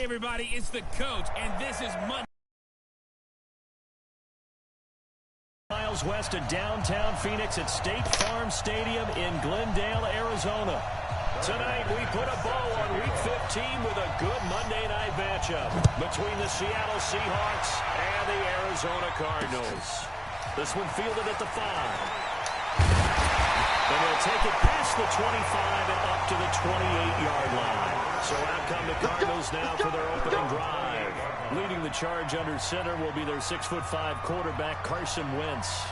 Hey, everybody, it's the coach, and this is Monday. Miles west of downtown Phoenix at State Farm Stadium in Glendale, Arizona. Tonight, we put a bow on Week 15 with a good Monday night matchup between the Seattle Seahawks and the Arizona Cardinals. This one fielded at the 5. And they'll take it past the 25 and up to the 28-yard line. So out come the Cardinals now for their opening drive. Leading the charge under center will be their 6'5" quarterback, Carson Wentz.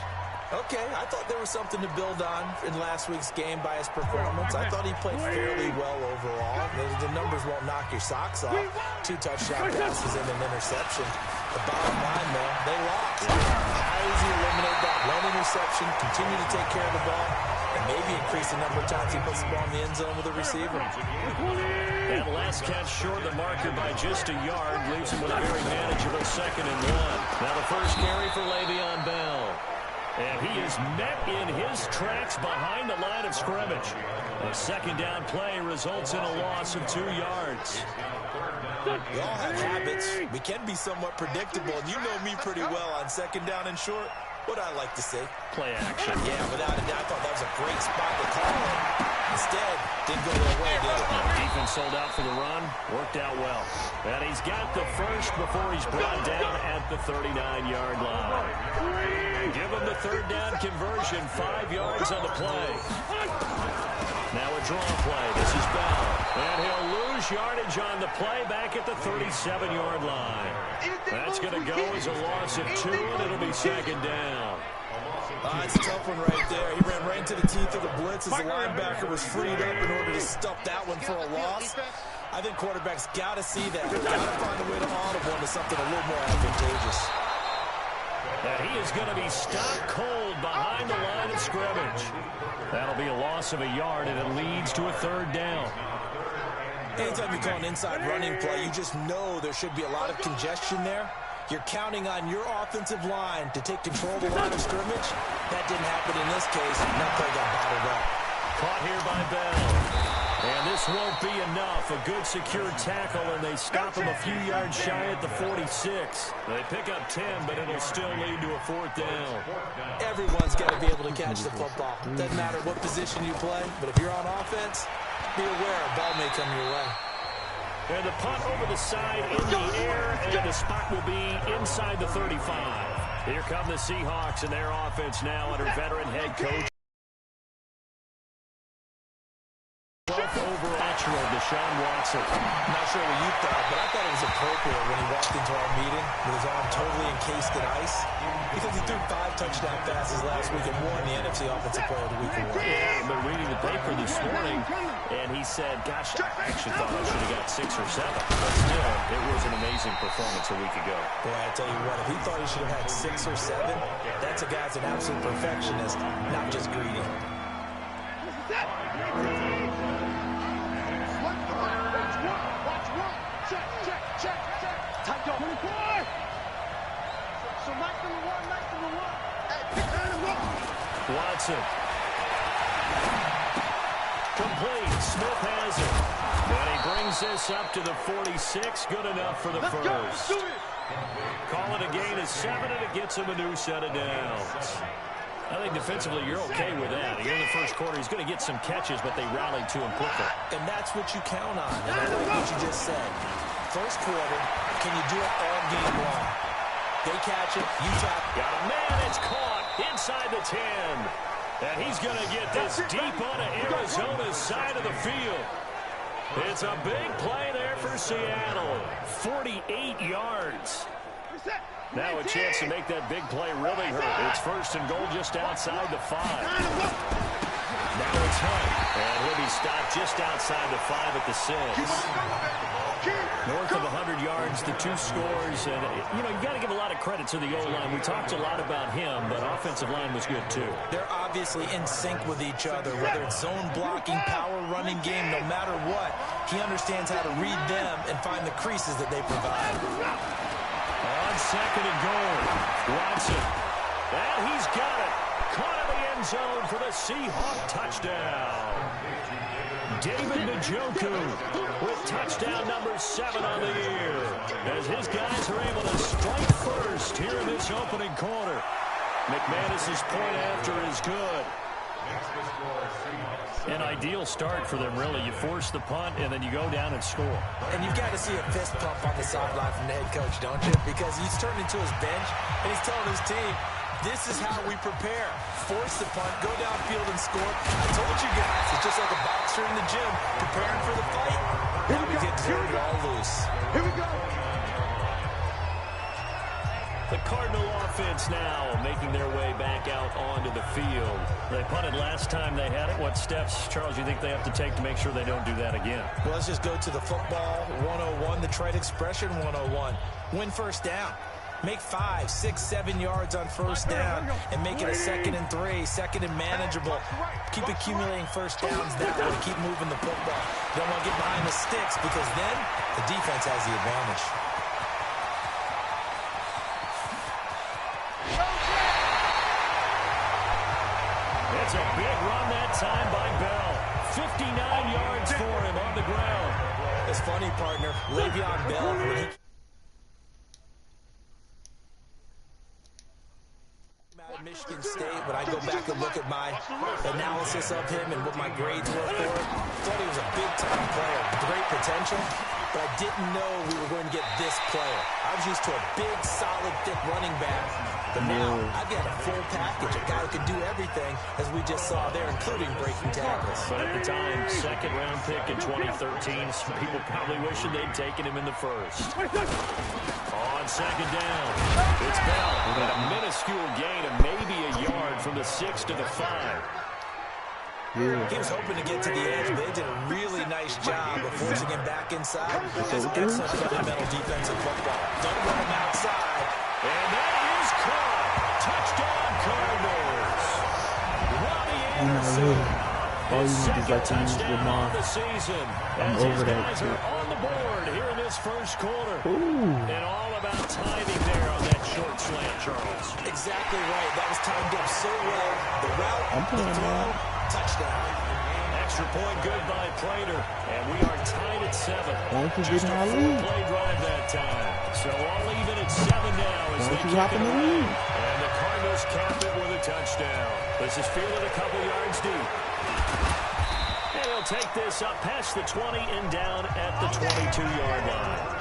Okay, I thought there was something to build on in last week's game by his performance. I thought he played fairly well overall. The numbers won't knock your socks off. 2 touchdown passes and an interception. The bottom line, though, they lost. How does he eliminate that one interception, continue to take care of the ball, and maybe increase the number of times he puts the ball in the end zone with a receiver? That last catch short of the marker by just a yard leaves him with a very manageable 2nd and 1. Now the first carry for Le'Veon Bell. And he is met in his tracks behind the line of scrimmage. A 2nd down play results in a loss of 2 yards. We all have habits. We can be somewhat predictable, and you know me pretty well on 2nd down and short. What I like to say? Play action. Yeah, without a doubt, I thought that was a great spot to call it. Instead, didn't go their way, did it? Defense sold out for the run. Worked out well. And he's got the first before he's brought down at the 39-yard line. Give him the 3rd down conversion. 5 yards on the play. Now a draw play. This is Bell. And he'll lose yardage on the play back at the 37-yard line. That's going to go as a loss of 2, and it'll be 2nd down. It's a tough one right there. He ran right into the teeth of the blitz as the linebacker was freed up in order to stuff that one for a loss. I think quarterbacks got to see that. Got to find a way to audible into something a little more advantageous. And he is going to be stopped cold behind the line of scrimmage. That'll be a loss of a yard, and it leads to a 3rd down. Anytime you call an inside running play, you just know there should be a lot of congestion there. You're counting on your offensive line to take control of the line of scrimmage. That didn't happen in this case. That play got bottled up. Caught here by Bell. And this won't be enough. A good secure tackle, and they stop him a few yards shy at the 46. They pick up 10, but it'll still lead to a 4th down. Everyone's got to be able to catch the football. Doesn't matter what position you play, but if you're on offense, be aware a ball may come your way. And the punt over the side in the air, and the spot will be inside the 35. Here come the Seahawks and their offense now under veteran head coach. 12th overall natural, Deshaun Watson. Not sure what you thought, but I thought it was appropriate when he walked into our meeting with his arm totally encased in ice, because he threw 5 touchdown passes last week and won the NFC Offensive Player of the Week award. Yeah, I've been reading the paper this morning, and he said, gosh, I actually thought I should have got 6 or 7. But still, it was an amazing performance a week ago. Boy, I tell you what, if he thought he should have had 6 or 7, that's a guy's an absolute perfectionist, not just greedy. Watson. Complete. Smith has it. And he brings this up to the 46. Good enough for the first. Call it a gain of 7, and it gets him a new set of downs. I think defensively you're okay with that. Here in the first quarter, he's going to get some catches, but they rallied to him quickly. And that's what you count on. And I like what you just said. First quarter, can you do it all game long? They catch it, you tap. Got a man, it's caught inside the 10. And he's going to get this deep onto Arizona's side of the field. It's a big play there for Seattle. 48 yards. Now a chance to make that big play really hurt. It's 1st and goal just outside the 5. Now it's Hunt. And he'll be stopped just outside the 5 at the 6. North of 100 yards, the 2 scores. And, you know, you got to give a lot of credit to the O-line. We talked a lot about him, but offensive line was good, too. They're obviously in sync with each other, whether it's zone blocking, power running game, no matter what. He understands how to read them and find the creases that they provide. On 2nd and goal, Watson. And he's got it. Caught in the end zone for the Seahawk touchdown. David Njoku with touchdown number 7 on the year, as his guys are able to strike first here in this opening quarter. McManus's point after is good. An ideal start for them, really. You force the punt, and then you go down and score. And you've got to see a fist pump on the sideline from the head coach, don't you? Because he's turned into his bench, and he's telling his team, this is how we prepare. Force the punt, go downfield and score. I told you guys, it's just like a boxer in the gym, preparing for the fight. Now we get dirty all loose. Here we go. The Cardinal offense now making their way back out onto the field. They punted last time they had it. What steps, Charles, you think they have to take to make sure they don't do that again? Well, let's just go to the football 101, the trade expression 101. Win first down. Make 5, 6, 7 yards on first down and make it a 2nd and 3, 2nd and manageable. Keep accumulating first downs that way. Keep moving the football. Don't want to get behind the sticks because then the defense has the advantage. It's a big run that time by Bell. 59 yards for him on the ground. It's funny, partner. Le'Veon Bell, when he at Michigan State, when I go back and look at my analysis of him and what my grades were for him, I thought he was a big-time player, great potential, but I didn't know we were going to get this player. I was used to a big, solid, thick running back, but now I've got a full package, a guy who can do everything, as we just saw there, including breaking tackles. But at the time, 2nd-round pick in 2013, some people probably wishing they'd taken him in the first. On 2nd down, it's Bell with a minuscule gain of maybe a yard from the 6 to the 5. He was hoping to get to the edge, but they did a really nice job of forcing him back inside. That's excellent fundamental defensive football. Don't run him outside. And that is caught. Touchdown, Cardinals. Robbie Anderson. All you need is like 2 minutes with mom. I'm over that shit. On the board here in this first quarter. Ooh. And all about timing there on that short slant, Charles. Exactly right. That was timed up so well. The route, the throw, touchdown. Extra point good by Prater. And we are tied at 7. Just a 4-play drive that time. So all even at 7 now as they kick it away. And the Cardinals cap it with a touchdown. This is fielded a couple yards deep. And he'll take this up past the 20 and down at the 22-yard line.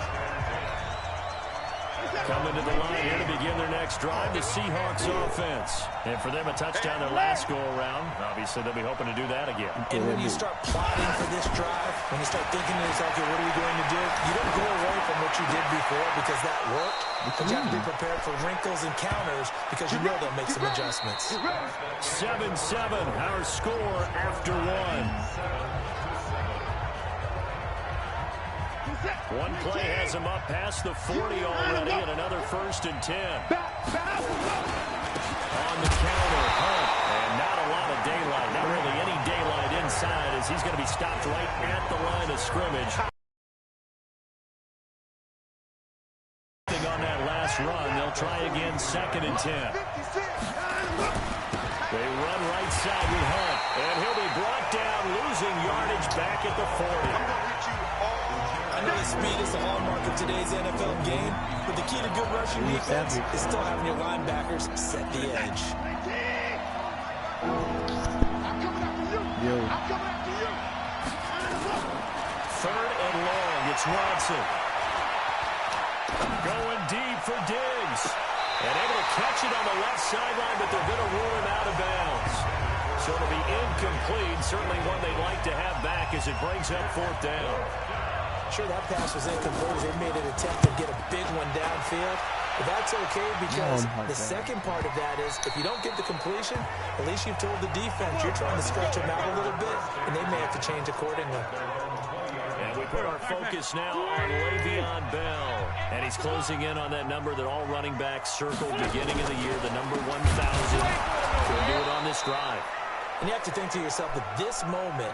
Coming to the line here to begin their next drive, the Seahawks offense. And for them, a touchdown their last go-around. Obviously, they'll be hoping to do that again. And when you start plotting for this drive, when you start thinking to yourself, okay, what are we going to do? You don't go away from what you did before because that worked. But you have to be prepared for wrinkles and counters because you know they'll make some adjustments. 7-7, our score after 1. One play has him up past the 40 already, and another 1st and 10. On the counter, Hunt, and not a lot of daylight. Not really any daylight inside as he's going to be stopped right at the line of scrimmage. On that last run, they'll try again 2nd and 10. They run right side with Hunt, and he'll be brought down, losing yardage back at the 40. I know the speed is the hallmark of today's NFL game, but the key to good rushing defense is still having your linebackers set the edge. Yo. 3rd and long, it's Watson. Going deep for Diggs. And able to catch it on the left sideline, but they're going to rule him out of bounds. So it'll be incomplete, certainly one they'd like to have back as it brings up 4th down. Sure, that pass was incomplete. They made an attempt to get a big one downfield. But that's okay because the second part of that is if you don't get the completion, at least you've told the defense you're trying to stretch them out a little bit, and they may have to change accordingly. And we put our focus now on Le'Veon Bell. And he's closing in on that number that all running backs circled beginning of the year, the number 1,000. Could do it on this drive. And you have to think to yourself that this moment,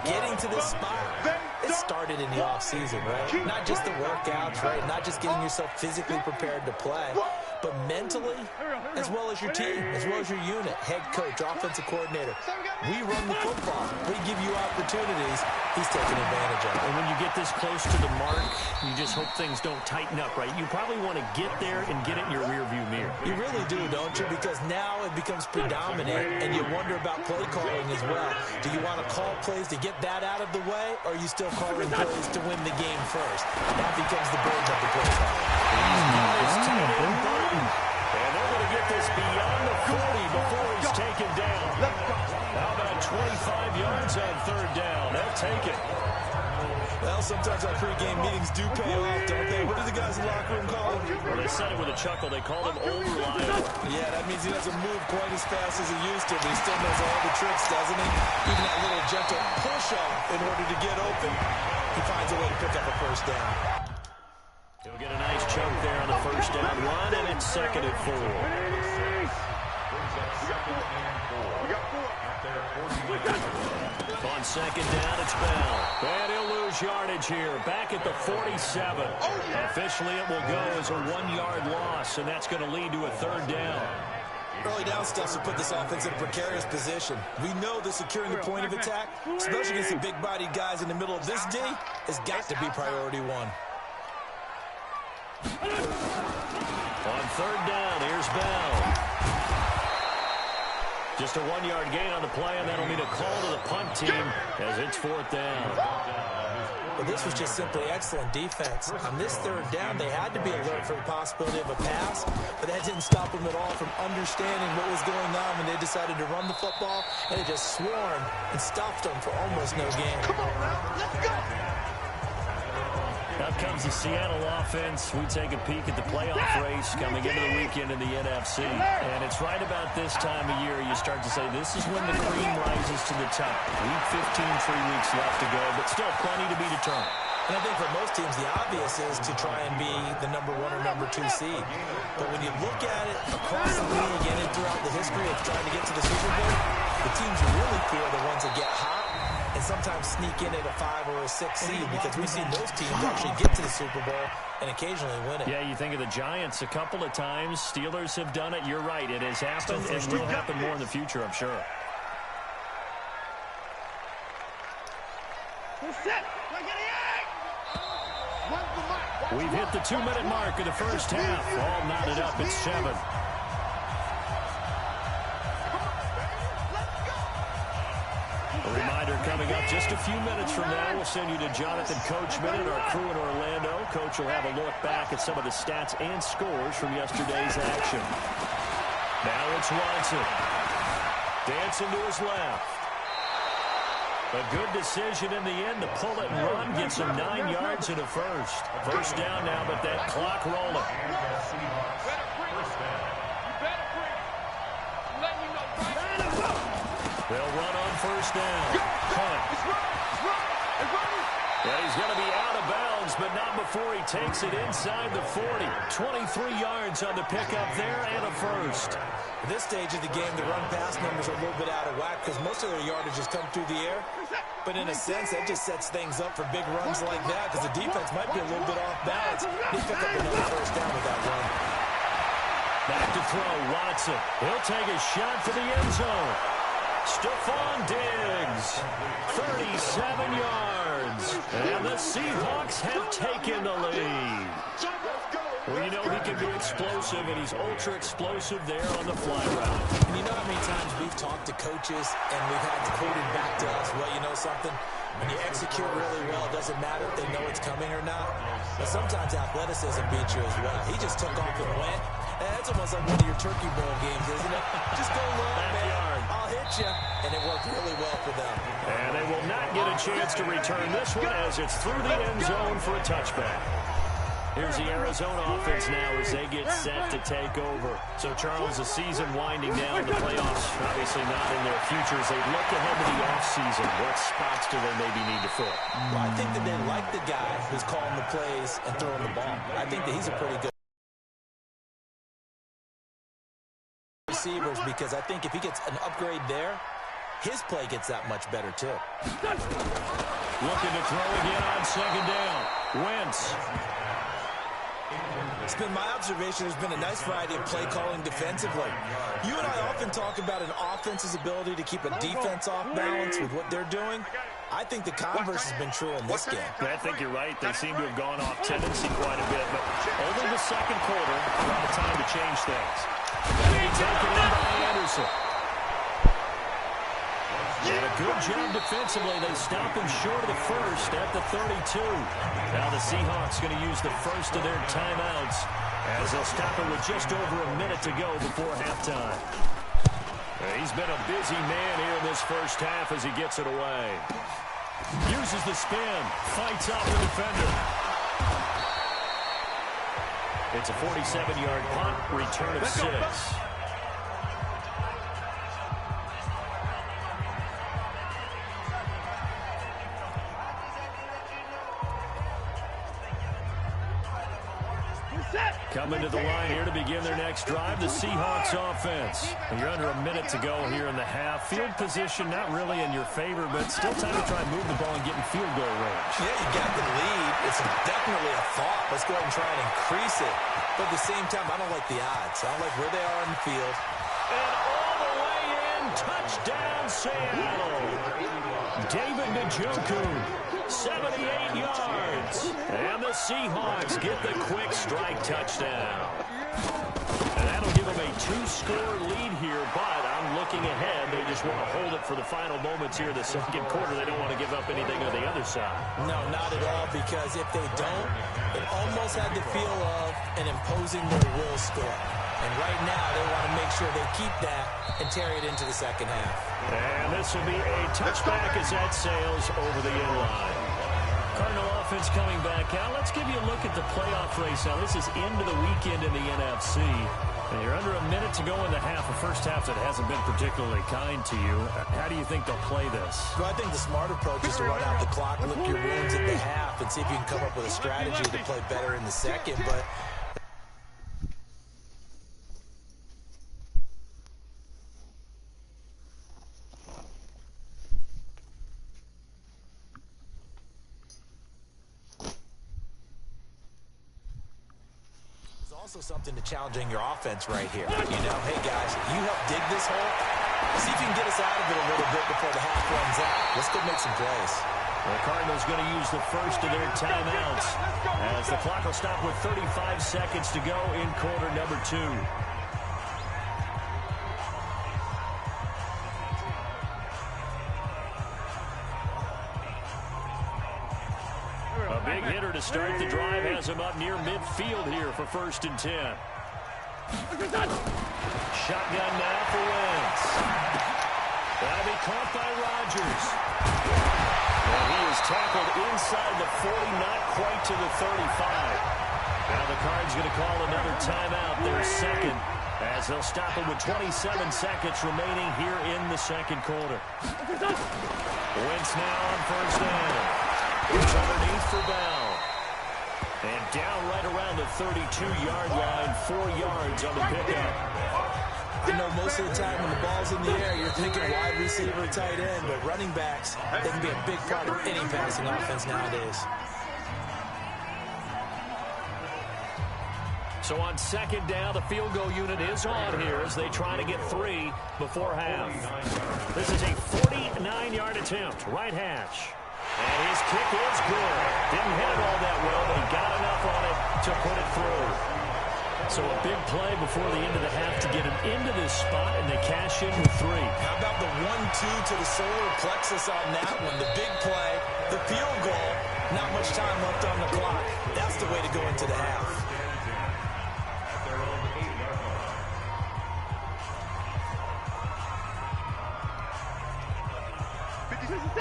getting to this spot, it's that started in the offseason, right? Not just the workouts, right? Not just getting yourself physically prepared to play, but mentally, as well as your team, as well as your unit, head coach, offensive coordinator. We run the football. We give you opportunities. He's taking advantage of it. And when you get this close to the mark, you just hope things don't tighten up, right? You probably want to get there and get it in your rearview mirror. You really do, don't you? Because now it becomes predominant, and you wonder about play calling as well. Do you want to call plays to get that out of the way, or are you still calling plays to win the game first? That becomes the burden of the play calling. And they're going to get this beyond the 40 before he's taken down. How about 25 yards on third down? They'll take it. Well, sometimes our pregame meetings do pay off, don't they? What do the guys in the locker room call him? Well, they said it with a chuckle. They called him Old Reliable. Yeah, that means he doesn't move quite as fast as he used to, but he still knows all the tricks, doesn't he? Even that little gentle push-off in order to get open. He finds a way to pick up a first down. He'll get a nice chunk there on the first down run, and it's 2nd and 4. On 2nd down, it's Bell. And he'll lose yardage here. Back at the 47. Officially, it will go as a 1-yard loss, and that's going to lead to a 3rd down. Early down stuff to put this offense in a precarious position. We know that securing the point of attack, especially against the big-bodied guys in the middle of this D, has got to be priority one. On 3rd down, here's Bell. Just a 1-yard gain on the play, and that'll mean a call to the punt team as it's 4th down. Well, this was just simply excellent defense. On this 3rd down, they had to be alert for the possibility of a pass, but that didn't stop them at all from understanding what was going on when they decided to run the football, and they just swarmed and stuffed them for almost no gain. Come on now, let's go! Up comes the Seattle offense. We take a peek at the playoff race coming into the weekend in the NFC. And it's right about this time of year you start to say this is when the cream rises to the top. Week 15, 3 weeks left to go, but still plenty to be determined. And I think for most teams, the obvious is to try and be the number 1 or number 2 seed. But when you look at it across the league and throughout the history of trying to get to the Super Bowl, the teams you really fear are the ones that get hot and sometimes sneak in at a 5 or a 6 seed, because we've seen those teams actually get to the Super Bowl and occasionally win it. Yeah, you think of the Giants a couple of times. Steelers have done it. You're right. It has happened and will happen more in the future, I'm sure. We've hit the 2-minute mark of the first half. All knotted up at 7. A reminder coming up just a few minutes from now. We'll send you to Jonathan Coach Minute, our crew in Orlando. Coach will have a look back at some of the stats and scores from yesterday's action. Now it's Watson. Dancing to his left. A good decision in the end to pull it and run. Gets him 9 yards and a first. First down now, but that clock rolling. They'll run on first down. Punt. And he's going to be out of bounds, but not before he takes it inside the 40. 23 yards on the pickup there and a first. At this stage of the game, the run-pass numbers are a little bit out of whack because most of their yardage has come through the air. But in a sense, that just sets things up for big runs like that because the defense might be a little bit off balance. They pick up another first down with that run. Back to throw, Watson. He'll take a shot for the end zone. Stephon Diggs, 37 yards. And the Seahawks have taken the lead. Well, you know he can be explosive, and he's ultra-explosive there on the fly route. And you know how many times we've talked to coaches and we've had to quote it back to us, well, you know something? When you execute really well, it doesn't matter if they know it's coming or not. But sometimes athleticism beats you as well. He just took off and went. That's almost like one of your Turkey Bowl games, isn't it? Just go low, man. I'll hit you. And it worked really well for them. And they will not get a chance to return this one as it's through the end zone for a touchback. Here's the Arizona offense now as they get set to take over. So, Charles, the season winding down, the playoffs obviously not in their future. As they look ahead to the offseason, what spots do they maybe need to fill? Well, I think that they like the guy who's calling the plays and throwing the ball. I think that he's a pretty good receivers, because I think if he gets an upgrade there, his play gets that much better too. Looking to throw again on second down. Wentz. It's been my observation there's been a nice variety of play calling defensively. You and I often talk about an offense's ability to keep a defense off balance with what they're doing. I think the converse has been true in this game. I think you're right. They seem to have gone off tendency quite a bit, but only the second quarter, a lot of time to change things. Going to be taken in by Anderson. And a good job defensively. They stop him short of the first at the 32. Now the Seahawks going to use the first of their timeouts as they'll stop it with just over a minute to go before halftime. He's been a busy man here in this first half as he gets it away. Uses the spin. Fights off the defender. It's a 47-yard punt. Return of 6. Coming to the line here to begin their next drive, the Seahawks offense. And you're under a minute to go here in the half. Field position not really in your favor, but still time to try and move the ball and get in field goal range. Yeah, you got the lead. It's definitely a thought. Let's go ahead and try and increase it. But at the same time, I don't like the odds. I don't like where they are on the field. And all the way in, touchdown Seattle. David Njoku, 78 yards. And the Seahawks get the quick strike touchdown. And that'll give them a 2-score lead here, but I'm looking ahead. They just want to hold it for the final moments here in the second quarter. They don't want to give up anything on the other side. No, not at all, because if they don't, it almost had the feel of an imposing their will score. And right now, they want to make sure they keep that and carry it into the second half. And this will be a touchback as that sails over the end line. Cardinal offense coming back out. Let's give you a look at the playoff race now. This is into the weekend in the NFC. And you're under a minute to go in the half, a first half that hasn't been particularly kind to you. How do you think they'll play this? Well, I think the smart approach is to run out the clock, lick your wounds at the half, and see if you can come up with a strategy to play better in the second. But also something to challenging your offense right here. You know, hey guys, you help dig this hole. See if you can get us out of it a little bit before the half runs out. Let's go make some plays. The Cardinals going to use the first of their timeouts as the clock will stop with 35 seconds to go in quarter number 2. A big hitter to start the drive has him up near midfield here for 1st and 10. Shotgun now for Wentz. That'll be caught by Rodgers. And he is tackled inside the 40, not quite to the 35. Now the Cards going to call another timeout, their second, as they'll stop him with 27 seconds remaining here in the second quarter. Wentz now on 1st down. It's underneath for Bell. And down right around the 32-yard line, 4 yards on the pickup. I know most of the time when the ball's in the air, you're thinking wide receiver, tight end, but running backs, they can be a big part of any passing offense nowadays. So on 2nd down, the field goal unit is on here as they try to get 3 before half. This is a 49-yard attempt, right hash. And his kick is good. Didn't hit it all that well, but he got enough on it to put it through. So a big play before the end of the half to get him into this spot, and they cash in with 3. How about the 1-2 to the solar plexus on that one? The big play, the field goal, not much time left on the clock. That's the way to go into the half.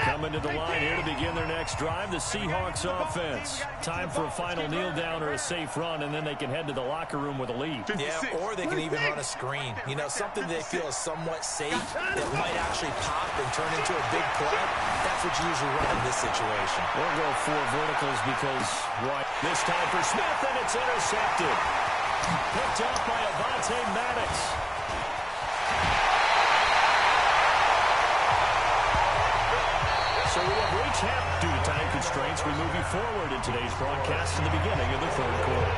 Coming to the line here to begin their next drive, the Seahawks offense. Time for a final kneel down or a safe run, and then they can head to the locker room with a lead. Yeah, or they can even run a screen. You know, something they feel is somewhat safe that might actually pop and turn into a big play. That's what you usually run in this situation. We'll go 4 verticals because this time for Smith, and it's intercepted. Picked up by Avonte Maddox. recap. Due to time constraints, we move you forward in today's broadcast to the beginning of the third quarter.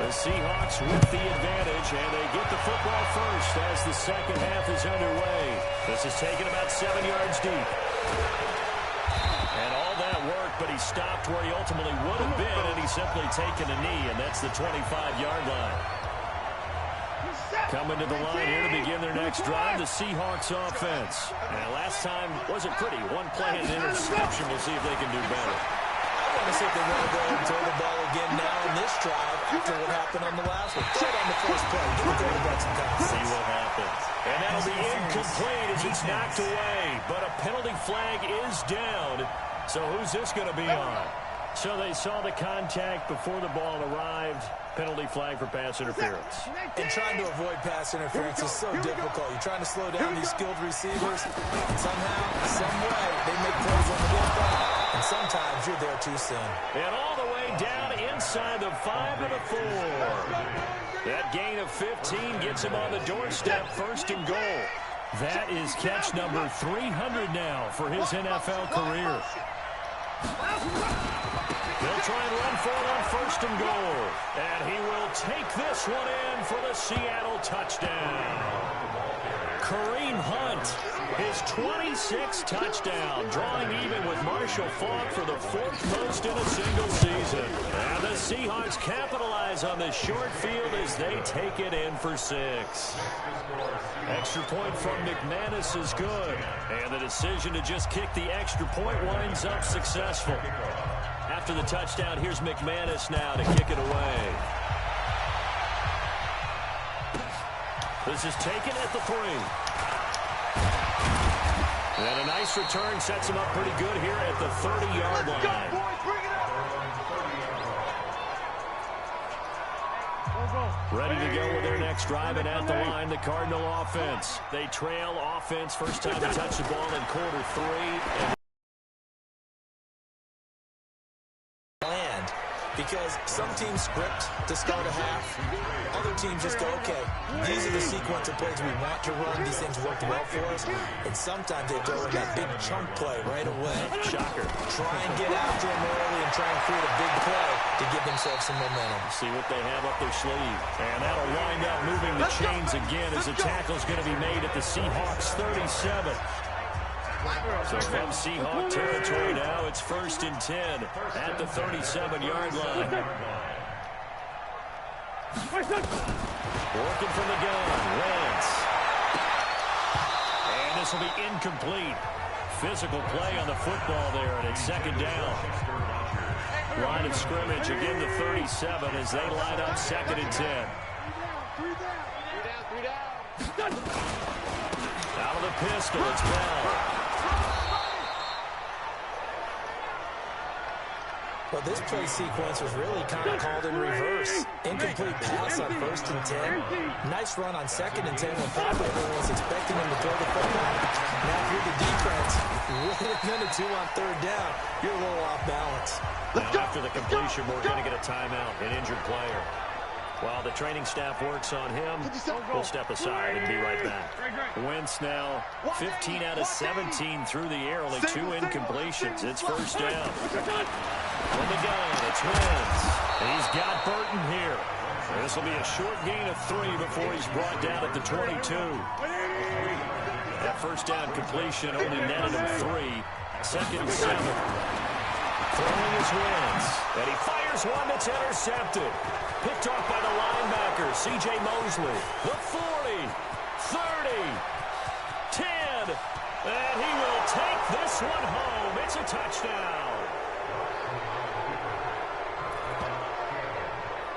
The Seahawks with the advantage, and they get the football first as the second half is underway. This is taken about 7 yards deep. And all that work, but he stopped where he ultimately would have been, and he's simply taken a knee, and that's the 25-yard line. Coming to the line here to begin their next drive, the Seahawks offense. And last time wasn't pretty. One play and an interception. We'll see if they can do better. I want to see if they want to go and throw the ball again now in this drive after what happened on the last one. Throw it on the first play. Give the quarterback some confidence. See what happens. And that'll be incomplete as it's knocked away. But a penalty flag is down. So who's this going to be on? So they saw the contact before the ball arrived. Penalty flag for pass interference. And trying to avoid pass interference is so difficult. You're trying to slow down these skilled receivers. And somehow, some way, they make plays on the football. And sometimes you're there too soon. And all the way down inside the 5 to the 4. That gain of 15 gets him on the doorstep, first and goal. That is catch number 300 now for his NFL career. They'll try and run for it on first and goal. And he will take this one in for the Seattle touchdown. Kareem Hunt, his 26th touchdown, drawing even with Marshall Faulk for the 4th most in a single season. And the Seahawks capitalize on this short field as they take it in for 6. Extra point from McManus is good. And the decision to just kick the extra point winds up successful. After the touchdown, here's McManus now to kick it away. This is taken at the 3. And a nice return sets him up pretty good here at the 30-yard line. Ready to go with their next drive, and at the line, the Cardinal offense. They trail offense, first time to touch the ball in quarter 3. Because some teams script to start a half. Other teams just go, okay, these are the sequence of plays we want to run. These things worked well for us. And sometimes they throw in that big chunk play right away. Shocker. Try and get after them early and try and create a big play to give themselves some momentum. See what they have up their sleeve. And that'll wind up moving the chains again as the tackle's going to be made at the Seahawks 37. So from Seahawk territory now, it's 1st and 10 at the 37-yard line. Working from the gun, Wentz. And this will be incomplete. Physical play on the football there, and it's 2nd down. Line of scrimmage, again the 37 as they line up 2nd and 10. Out of the pistol, it's Bell. But this play sequence was really kind of called in reverse. Incomplete pass on 1st and 10. Nice run on 2nd and 10 when probably everyone was expecting him to throw the football. Now if you're the defense, within a 2 on 3rd down, you're a little off balance. Now after the completion, we're going to get a timeout, an injured player. While the training staff works on him, we'll step aside and be right back. Wentz now 15 out of 17 through the air, only 2 incompletions. It's 1st down. From the gun, it's Wentz. And he's got Burton here. This will be a short gain of 3 before he's brought down at the 22. That 1st down completion only netted him 3. 2nd and 7. Throwing his Wentz. And he fires one that's intercepted. Picked off by the linebacker, C.J. Mosley. The 40, 30, 10. And he will take this one home. It's a touchdown.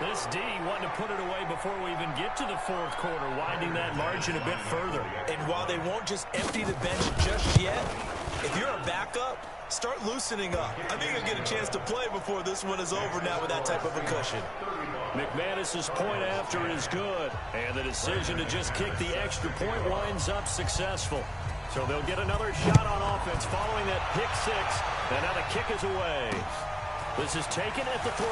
This D wanting to put it away before we even get to the 4th quarter, winding that margin a bit further. And while they won't just empty the bench just yet, if you're a backup, start loosening up. I think you'll get a chance to play before this one is over now with that type of a cushion. McManus's point after is good, and the decision to just kick the extra point winds up successful. So they'll get another shot on offense following that pick 6, and now the kick is away. This is taken at the 3.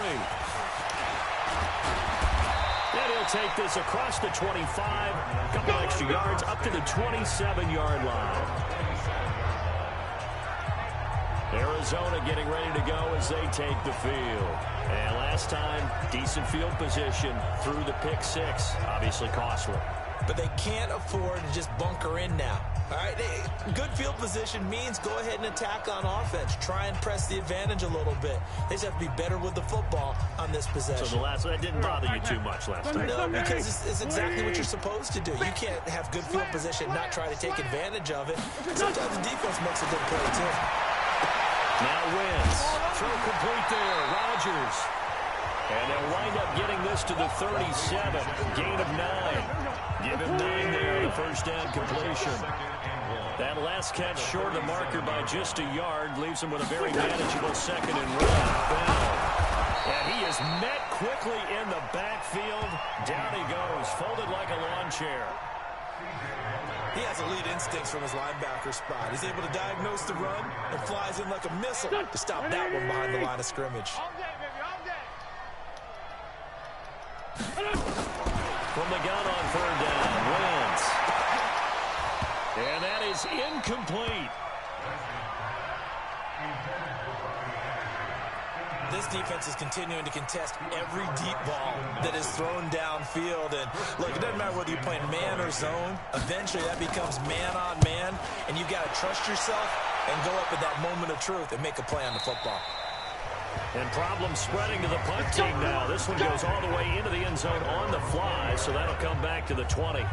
And he'll take this across the 25, a couple extra yards up to the 27-yard line. Arizona getting ready to go as they take the field. And last time, decent field position through the pick six. Obviously costly. But they can't afford to just bunker in now. All right, good field position means go ahead and attack on offense. Try and press the advantage a little bit. They just have to be better with the football on this possession. So that didn't bother you too much last time? No, because it's exactly what you're supposed to do. You can't have good field position and not try to take advantage of it. Sometimes the defense makes a good play, too. Now Wentz. Throw complete there. Rodgers. And they'll wind up getting this to the 37. Gain of 9. Give him 9 there, the first down completion. That last catch short of the marker by just a yard leaves him with a very manageable second and run. And he is met quickly in the backfield. Down he goes, folded like a lawn chair. He has elite instincts from his linebacker spot. He's able to diagnose the run and flies in like a missile to stop that one behind the line of scrimmage. From the gun on third down, Wentz. And that is incomplete. This defense is continuing to contest every deep ball that is thrown downfield. And look, it doesn't matter whether you're playing man or zone. Eventually that becomes man on man. And you got to trust yourself and go up at that moment of truth and make a play on the football. And problem spreading to the punt team now. This one goes all the way into the end zone on the fly, so that'll come back to the 20.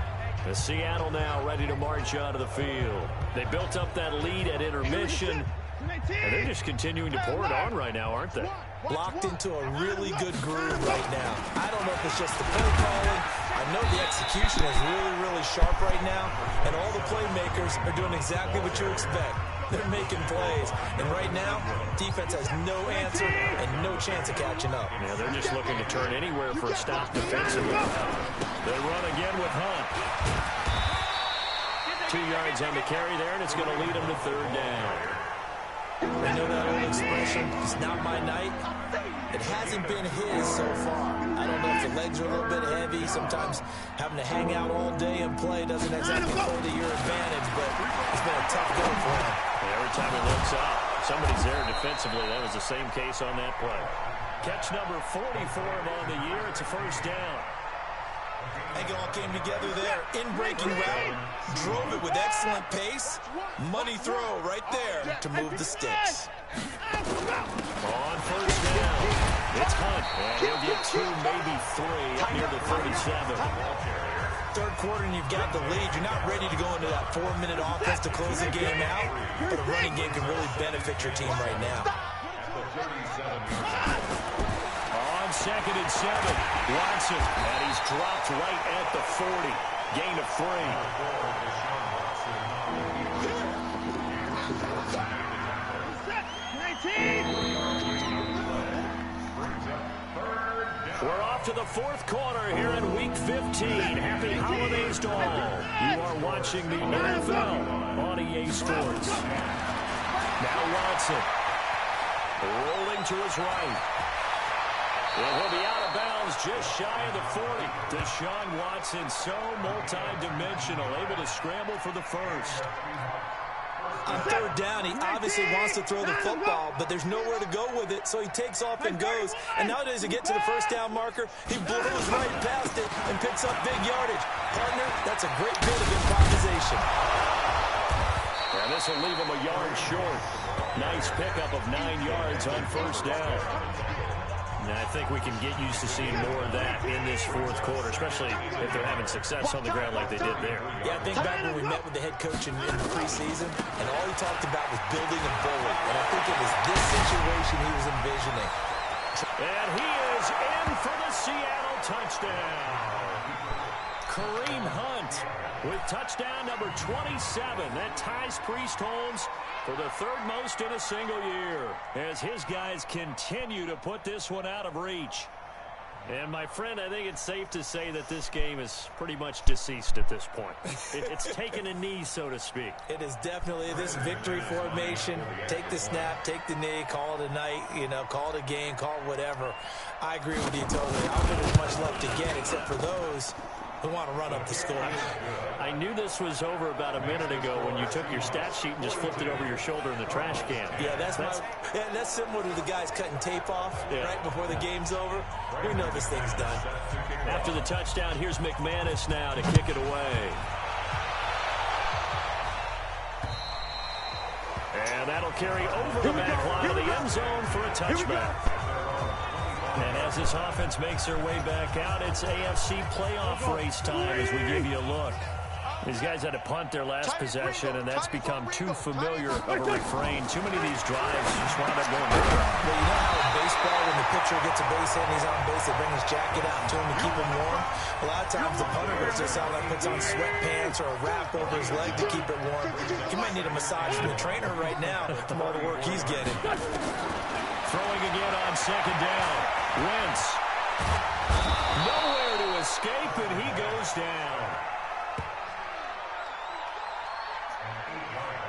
The Seattle now ready to march out of the field. They built up that lead at intermission, and they're just continuing to pour it on right now, aren't they? Locked into a really good groove right now. I don't know if it's just the play calling. I know the execution is really, really sharp right now, and all the playmakers are doing exactly what you expect. They're making plays. And right now, defense has no answer and no chance of catching up. Yeah, they're just looking to turn anywhere for a stop defensively. They run again with Hunt. 2 yards on the carry there, and it's going to lead them to third down. I know that old expression, it's not my night. It hasn't been his so far. I don't know if the legs are a little bit heavy. Sometimes having to hang out all day and play doesn't exactly play to your advantage, but it's been a tough go for him. Every time he looks up, somebody's there defensively. That was the same case on that play. Catch number 44 on the year. It's a first down. I think it all came together there. In-breaking route, drove it with excellent pace. Money throw right there to move the sticks. On first down, it's Hunt. And he'll get 2, maybe 3 up near the 37. Third quarter and you've got the lead. You're not ready to go into that 4-minute offense to close the game out, but a running game can really benefit your team right now. On 2nd and 7, Watson, and he's dropped right at the 40. Gain of 3. We're off to the 4th quarter here in Week 15. Happy holidays to all. You are watching the NFL on EA Sports. Now Watson, rolling to his right. It will be out of bounds just shy of the 40. Deshaun Watson, so multi-dimensional, able to scramble for the first. On third down, he obviously wants to throw the football, but there's nowhere to go with it, so he takes off and goes. And nowadays, to get to the first down marker, he blows right past it and picks up big yardage. Partner, that's a great bit of improvisation. And this will leave him a yard short. Nice pickup of 9 yards on first down. And I think we can get used to seeing more of that in this 4th quarter, especially if they're having success on the ground like they did there. Yeah, I think back when we met with the head coach in the preseason, and all he talked about was building and bullying. And I think it was this situation he was envisioning. And he is in for the Seattle touchdown. Kareem Hunt with touchdown number 27. That ties Priest Holmes for the 3rd most in a single year, as his guys continue to put this one out of reach. And, my friend, I think it's safe to say that this game is pretty much deceased at this point. It's taken a knee, so to speak. It is definitely this victory formation. Take the snap, take the knee, call it a night, call it a game, call it whatever. I agree with you totally. I don't think there's much left to get except for those who want to run up the score. I knew this was over about a minute ago when you took your stat sheet and just flipped it over your shoulder in the trash can. Yeah, that's similar to the guys cutting tape off right before the game's over. We know this thing's done. After the touchdown, here's McManus now to kick it away. And that'll carry over the back line of the end zone for a touchback. And as this offense makes their way back out, it's AFC playoff race time as we give you a look. These guys had to punt their last possession, and that's become too familiar of a refrain. Too many of these drives just wound up going nowhere. Well, you know how in baseball, when the pitcher gets a base hit and he's on base, they bring his jacket out to him to keep him warm? A lot of times the punter goes to sound like puts on sweatpants or a wrap over his leg to keep it warm. He might need a massage from the trainer right now from all the work he's getting. Throwing again on second down. Wentz. Nowhere to escape, and he goes down.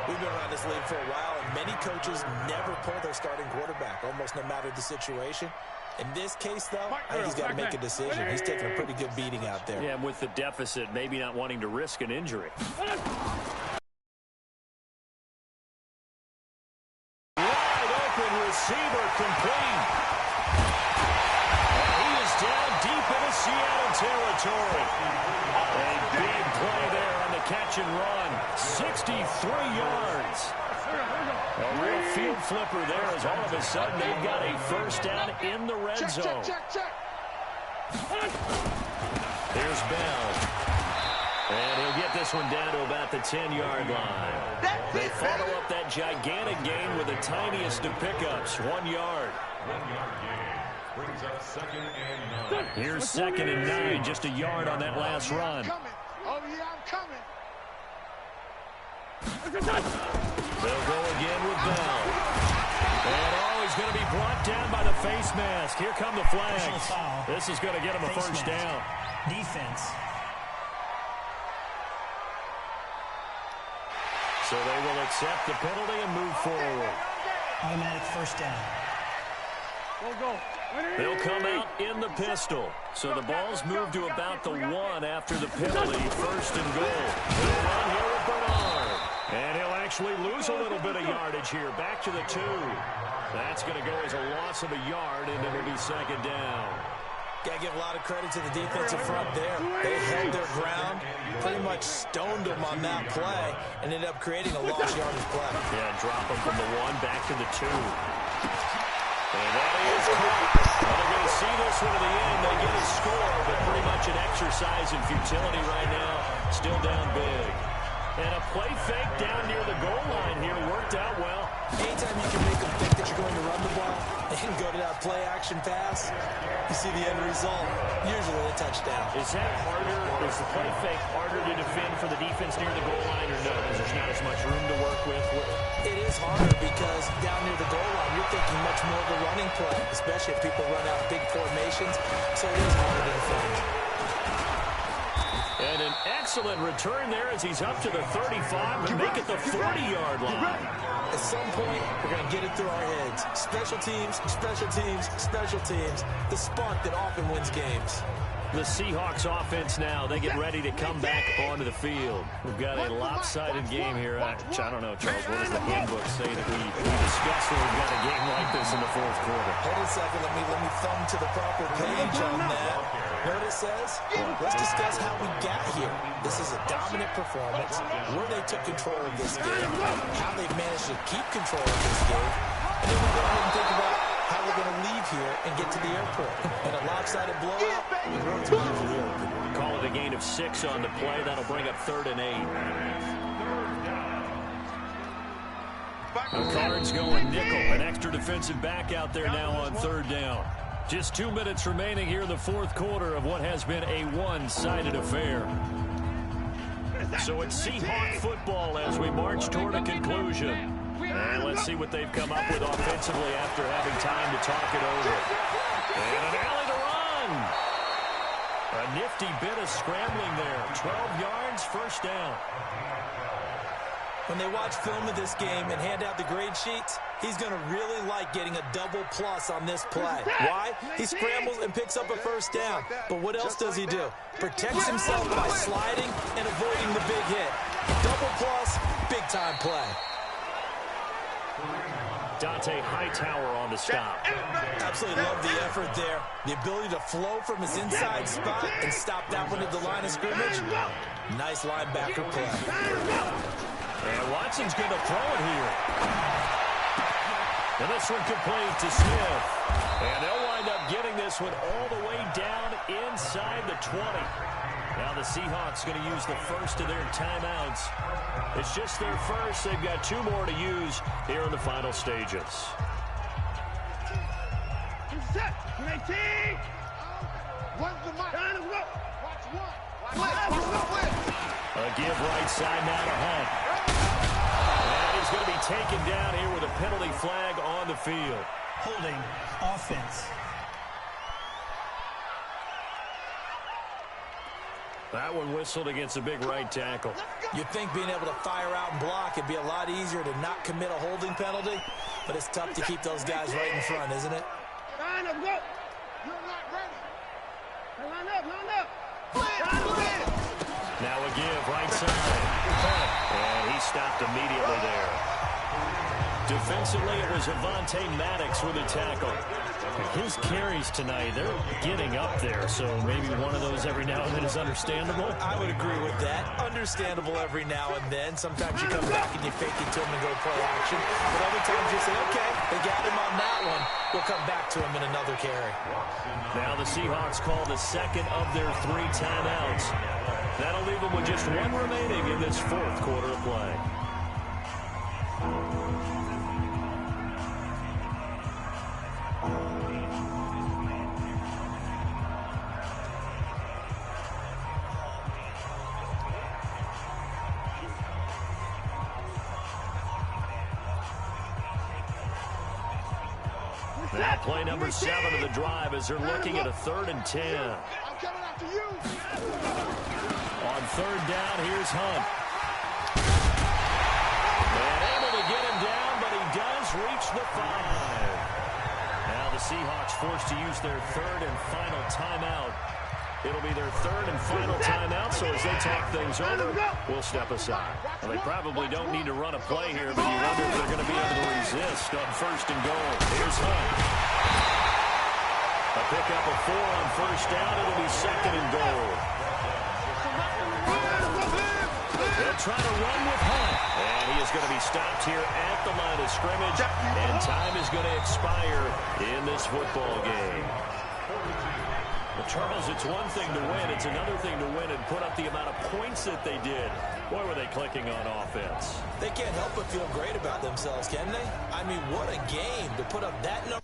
We've been around this league for a while, and many coaches never pull their starting quarterback, almost no matter the situation. In this case, though, I think he's got to make a decision. He's taking a pretty good beating out there. Yeah, and with the deficit, maybe not wanting to risk an injury. Wide open receiver complete. And he is down deep into Seattle territory. A big play there on the catch and run. 63 yards. A real field flipper there as all of a sudden they've got a first down in the red zone. Here's Bell. And he'll get this one down to about the 10-yard line. They follow up that gigantic gain with the tiniest of pickups, 1 yard. Here's 2nd and 9, just a yard on that last run. Oh, yeah, I'm coming. They'll go again with Bell. And he's going to be brought down by the face mask. Here come the flags. This is going to get him a first down. Defense. So they will accept the penalty and move forward. Automatic first down. Go. They'll come out in the pistol. So the ball's moved to about the 1 after the penalty. First and goal. They'll run here with Bernard. And he'll actually lose a little bit of yardage here. Back to the 2. That's going to go as a loss of a yard, and it'll be 2nd down. Got to give a lot of credit to the defensive front there. They held their ground, pretty much stoned them on that play, and ended up creating a lost yardage play. Yeah, drop them from the 1 back to the 2. And that is caught. Well, they're going to see this one to the end. They get a score, but pretty much an exercise in futility right now. Still down big. And a play fake down near the goal line here worked out well. Anytime you can make them think that you're going to run the ball and go to that play-action pass, you see the end result, usually a touchdown. Is that harder? Is the play fake harder to defend for the defense near the goal line, or no? Because there's not as much room to work with? It is harder because down near the goal line, you're thinking much more of a running play, especially if people run out big formations, so it is harder to defend. And an excellent return there as he's up to the 35 and make it the 40-yard line. At some point, we're going to get it through our heads. Special teams, special teams, special teams. The spark that often wins games. The Seahawks offense now, they get ready to come back onto the field. We've got a lopsided game here. I don't know, Charles, what does the handbook say that we discuss when we've got a game like this in the 4th quarter? Hold on a second. Let me thumb to the proper page on that. Know what it says? Let's discuss how we got here. This is a dominant performance, where they took control of this game, how they've managed to keep control of this game, and then we go ahead and think about how we're going to leave here and get to the airport. In a lopsided blowout, the road's usually open. Call it a gain of 6 on the play. That'll bring up 3rd and 8. The Cards going nickel. An extra defensive back out there now on 3rd down. Just 2 minutes remaining here in the 4th quarter of what has been a one-sided affair. So it's Seahawk football as we march toward a conclusion. And let's see what they've come up with offensively after having time to talk it over. And an alley to run. A nifty bit of scrambling there. 12 yards, first down. When they watch film of this game and hand out the grade sheets, he's going to really like getting a double plus on this play. Why? He scrambles and picks up a first down. But what else does he do? Protects himself by sliding and avoiding the big hit. Double plus, big-time play. Dante Hightower on the stop. Absolutely love the effort there. The ability to flow from his inside spot and stop that one at the line of scrimmage. Nice linebacker play. And Watson's going to throw it here. And this one complete to Smith. And they'll wind up getting this one all the way down inside the 20. Now the Seahawks going to use the first of their timeouts. It's just their first. They've got 2 more to use here in the final stages. A give right side now to Hunt. And he's going to be taken down here with a penalty flag on the field. Holding offense. That one whistled against a big right tackle. You'd think being able to fire out and block would be a lot easier to not commit a holding penalty, but it's tough to keep those guys right in front, isn't it? Line up, go. You're not ready. Line up, line up. Now a give right side. And he stopped immediately there. Defensively, it was Avonte Maddox with a tackle. His carries tonight, they're getting up there, so maybe one of those every now and then is understandable. I would agree with that. Understandable every now and then. Sometimes you come back and you fake it to him and go play action. But other times you say, okay, they got him on that one. We'll come back to him in another carry. Now the Seahawks call the second of their 3 timeouts. That'll leave them with just 1 remaining in this 4th quarter of play. Now play number 7 of the drive as they're looking at a 3rd and 10. I'm coming after you. On 3rd down, here's Hunt. And able to get him down, but he does reach the 5. Now the Seahawks forced to use their 3rd and final timeout. It'll be their 3rd and final timeout, so as they talk things over, we'll step aside. Well, they probably don't need to run a play here, but you wonder if they're going to be able to resist on 1st and goal. Here's Hunt. A pickup of 4 on 1st down. It'll be 2nd and goal. They'll try to run with Hunt. And he is going to be stopped here at the line of scrimmage. And time is going to expire in this football game. Well, Charles, it's one thing to win. It's another thing to win and put up the amount of points that they did. Boy, were they clicking on offense. They can't help but feel great about themselves, can they? I mean, what a game to put up that number.